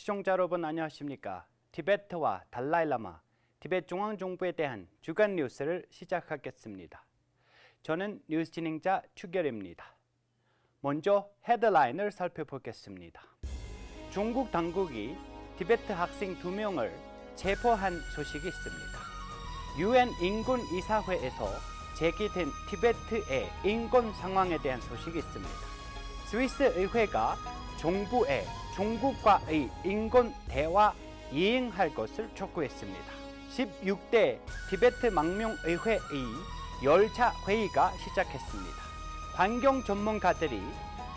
시청자 여러분 안녕하십니까? 티베트와 달라이라마, 티베트 중앙정부에 대한 주간 뉴스를 시작하겠습니다. 저는 뉴스 진행자 추결입니다. 먼저 헤드라인을 살펴보겠습니다. 중국 당국이 티베트 학생 2명을 체포한 소식이 있습니다. UN 인권이사회에서 제기된 티베트의 인권 상황에 대한 소식이 있습니다. 스위스 의회가 정부에 중국과의 인권 대화 이행할 것을 촉구했습니다. 16대 티베트 망명의회의 열차 회의가 시작했습니다. 환경 전문가들이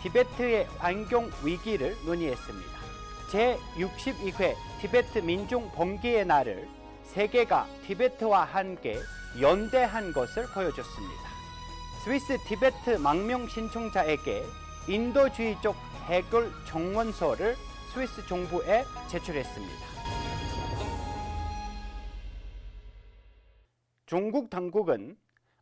티베트의 환경 위기를 논의했습니다. 제62회 티베트 민중 봉기의 날을 세계가 티베트와 함께 연대한 것을 보여줬습니다. 스위스 티베트 망명 신청자에게 인도주의적 해결 정원서를 스위스 정부에 제출했습니다. 중국 당국은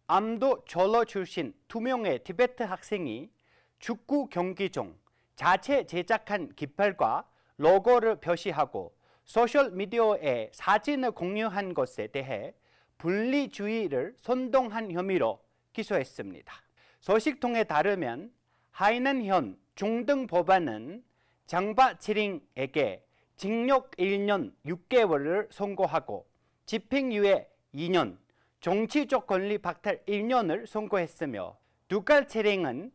암도 절로 출신 2명의 티베트 학생이 축구 경기 중 자체 제작한 깃발과 로고를 표시하고 소셜미디어에 사진을 공유한 것에 대해 분리주의를 선동한 혐의로 기소했습니다. 소식통에 따르면 하이난현 중등법원은 장바치링에게 징역 1년 6개월을 선고하고 집행유예 2년, 정치적 권리 박탈 1년을 선고했으며 두칼치링은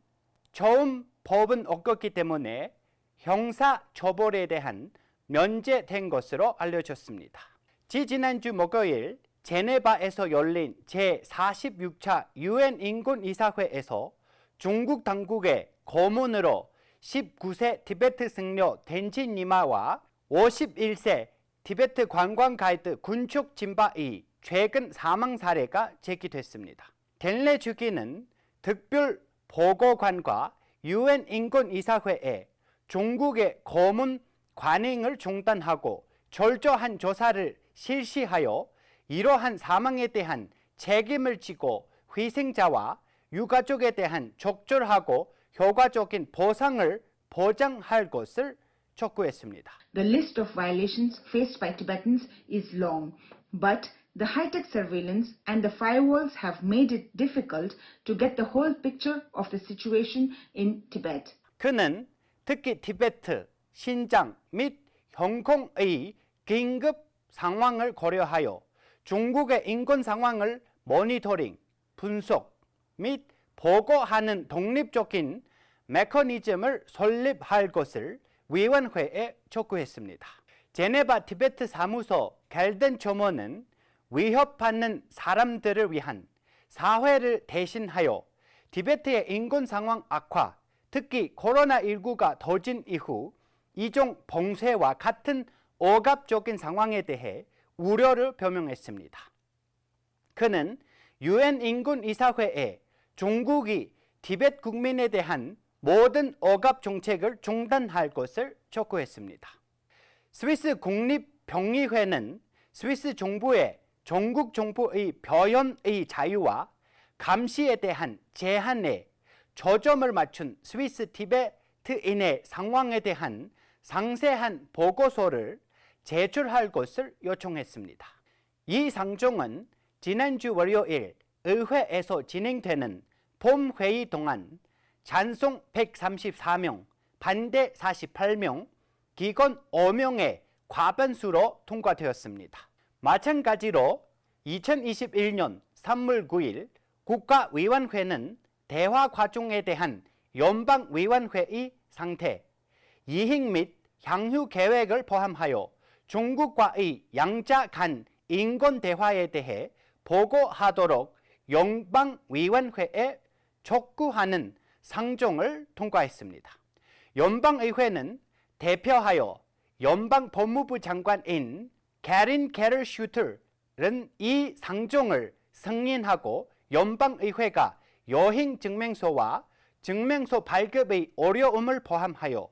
처음 법은 어겼기 때문에 형사처벌에 대한 면제된 것으로 알려졌습니다. 지난주 목요일 제네바에서 열린 제46차 UN 인권이사회에서 중국 당국의 고문으로 19세 티베트 승려 덴진 니마와 51세 티베트 관광 가이드 군축 진바의 최근 사망 사례가 제기됐습니다. 덴레 주기는 특별 보고관과 UN 인권이사회에 중국의 고문 관행을 중단하고 철저한 조사를 실시하여 이러한 사망에 대한 책임을 지고 희생자와 유가족에 대한 적절하고 효과적인 보상을 보장할 것을 촉구했습니다. The list of violations faced by Tibetans is long, but the high-tech surveillance and the firewalls have made it difficult to get the whole picture of the situation in Tibet. 그는 특히 티베트, 신장 및 홍콩의 긴급 상황을 고려하여 중국의 인권 상황을 모니터링, 분석 및 보고하는 독립적인 메커니즘을 설립할 것을 위원회에 촉구했습니다. 제네바 티베트 사무소 갤든 조모는 위협받는 사람들을 위한 사회를 대신하여 티베트의 인권 상황 악화, 특히 코로나19가 터진 이후 이종 봉쇄와 같은 억압적인 상황에 대해 우려를 표명했습니다. 그는 UN 인권이사회에 중국이 티베트 국민에 대한 모든 억압 정책을 중단할 것을 촉구했습니다. 스위스 국립병의회는 스위스 정부의 전국 정부의 표현의 자유와 감시에 대한 제한에 초점을 맞춘 스위스 티베트인의 상황에 대한 상세한 보고서를 제출할 것을 요청했습니다. 이 상정은 지난주 월요일 의회에서 진행되는 봄회의 동안 찬성 134명, 반대 48명, 기권 5명의 과반수로 통과되었습니다. 마찬가지로 2021년 3월 9일 국가위원회는 대화 과정에 대한 연방위원회의 상태, 이행 및 향후 계획을 포함하여 중국과의 양자 간 인권 대화에 대해 보고하도록 연방위원회에 촉구하는 상정을 통과했습니다. 연방의회는 대표하여 연방법무부 장관인 캐린 캐럴 슈터는 이 상정을 승인하고 연방의회가 여행 증명서와 증명서 발급의 어려움을 포함하여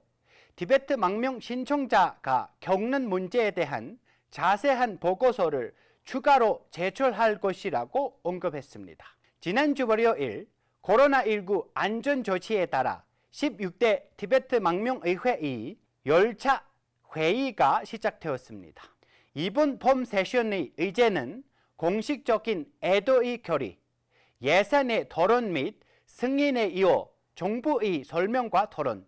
티베트 망명 신청자가 겪는 문제에 대한 자세한 보고서를 추가로 제출할 것이라고 언급했습니다. 지난주 월요일 코로나19 안전조치에 따라 16대 티베트 망명의회의 열차 회의가 시작되었습니다. 이번 봄 세션의 의제는 공식적인 애도의 결의, 예산의 토론 및 승인에 이어 정부의 설명과 토론,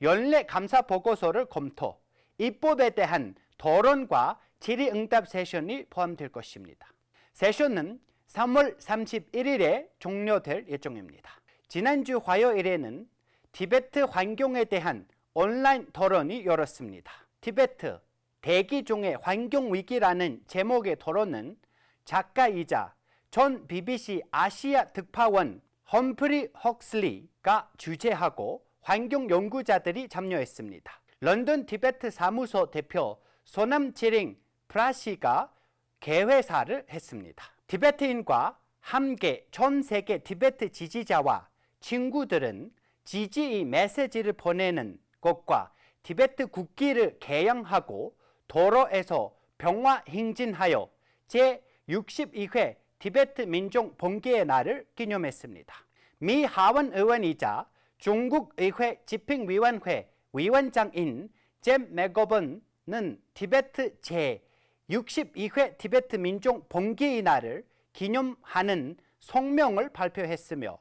연례 감사 보고서를 검토, 입법에 대한 토론과 질의응답 세션이 포함될 것입니다. 세션은 3월 31일에 종료될 예정입니다. 지난주 화요일에는 티베트 환경에 대한 온라인 토론이 열었습니다. 티베트 대기 중의 환경위기라는 제목의 토론은 작가이자 전 BBC 아시아 특파원 험프리 헉슬리가 주재하고 환경 연구자들이 참여했습니다. 런던 티베트 사무소 대표 소남치링 프라시가 개회사를 했습니다. 티베트인과 함께 전 세계 티베트 지지자와 친구들은 지지의 메시지를 보내는 것과 티베트 국기를 개양하고 도로에서 평화 행진하여 제62회 티베트 민족 봉기의 날을 기념했습니다. 미 하원 의원이자 중국 의회 집행위원회 위원장인 잼 맥거번은 티베트 제62회 티베트 민족 봉기의 날을 기념하는 성명을 발표했으며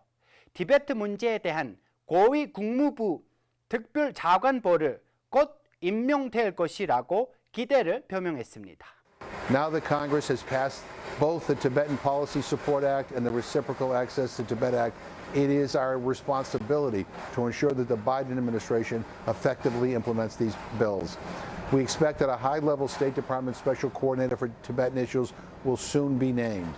티베트 문제에 대한 고위 국무부 특별자관보를 곧 임명될 것이라고 기대를 표명했습니다. Now that Congress has passed both the Tibetan Policy Support Act and the Reciprocal Access to Tibet Act, it is our responsibility to ensure that the Biden administration effectively implements these bills. We expect that a high-level State Department Special Coordinator for Tibetan issues will soon be named.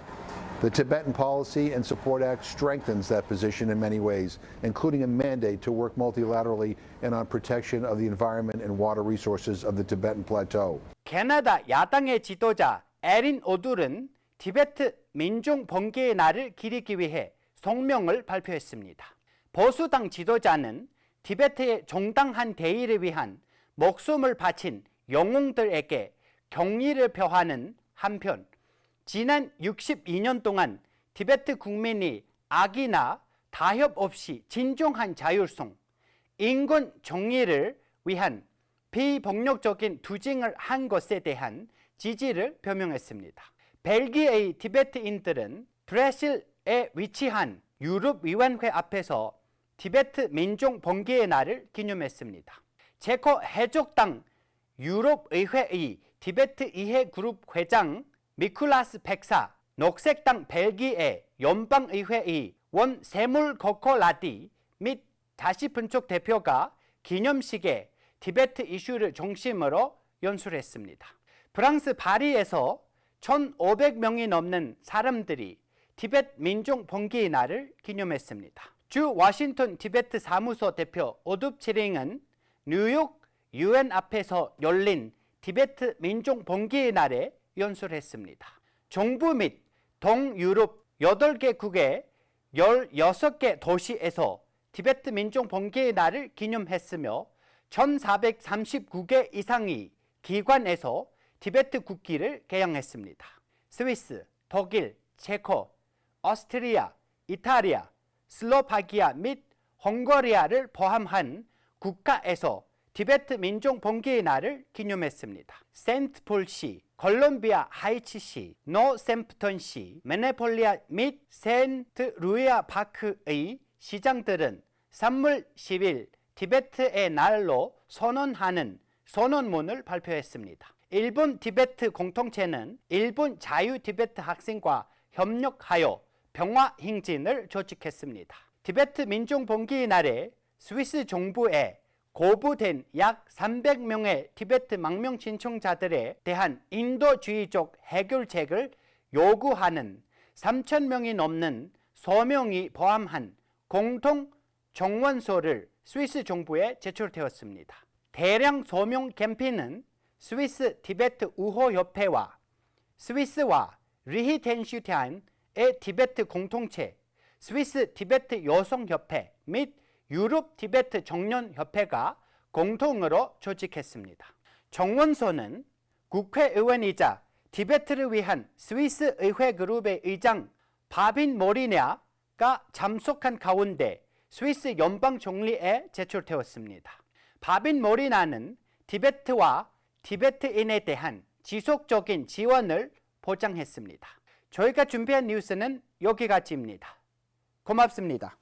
The Tibetan Policy and Support Act strengthens that position in many ways, including a mandate to work multilaterally and on protection of the environment and water resources of the Tibetan Plateau. 캐나다 야당의 지도자 에린 오둘은 티베트 민족 봉기의 날을 기리기 위해 성명을 발표했습니다. 보수당 지도자는 티베트의 정당한 대의를 위한 목숨을 바친 영웅들에게 경의를 표하는 한편 지난 62년 동안 티베트 국민이 악이나 타협 없이 진정한 자율성, 인권 정의를 위한 비폭력적인 투쟁을 한 것에 대한 지지를 표명했습니다. 벨기에의 티베트인들은 브뤼셀에 위치한 유럽위원회 앞에서 티베트 민족 봉기의 날을 기념했습니다. 체코 해적당 유럽의회의 티베트 이해 그룹 회장 미쿨라스 백사, 녹색당 벨기에 연방의회의 원 세물코코라디 및 다시분촉 대표가 기념식에 티베트 이슈를 중심으로 연설했습니다. 프랑스 파리에서 1,500명이 넘는 사람들이 티베트 민족 봉기의 날을 기념했습니다. 주 워싱턴 티베트 사무소 대표 오둡치링은 뉴욕 UN 앞에서 열린 티베트 민족 봉기의 날에 연설했습니다. 정부 및 동유럽 8개국의 16개 도시에서 티베트 민족 봉기의 날을 기념했으며 1439개 이상의 기관에서 티베트 국기를 개양했습니다. 스위스, 독일, 체코, 오스트리아, 이탈리아, 슬로바키아 및 헝가리아를 포함한 국가에서 티베트 민족 봉기의 날을 기념했습니다. 세인트폴시, 콜롬비아 하이치시, 노샘프턴시, 메네폴리아 및 세인트루이아 파크의 시장들은 3월 10일 티베트의 날로 선언하는 선언문을 발표했습니다. 일본 티베트 공동체는 일본 자유 티베트 학생과 협력하여 평화 행진을 조직했습니다. 티베트 민족 봉기의 날에 스위스 정부에 고부된 약 300명의 티베트 망명 신청자들에 대한 인도주의적 해결책을 요구하는 3,000명이 넘는 서명이 포함한 공통 정원서를 스위스 정부에 제출되었습니다. 대량 서명 캠페인은 스위스 티베트 우호협회와 스위스와 리히텐슈타인의 티베트 공동체, 스위스 티베트 여성협회 및 유럽 티베트 청년협회가 공통으로 조직했습니다. 정원서는 국회의원이자 티베트를 위한 스위스 의회 그룹의 의장 바빈 모리냐가 참석한 가운데 스위스 연방 총리에 제출되었습니다. 바빈 모리냐는 티베트와 티베트인에 대한 지속적인 지원을 보장했습니다. 저희가 준비한 뉴스는 여기까지입니다. 고맙습니다.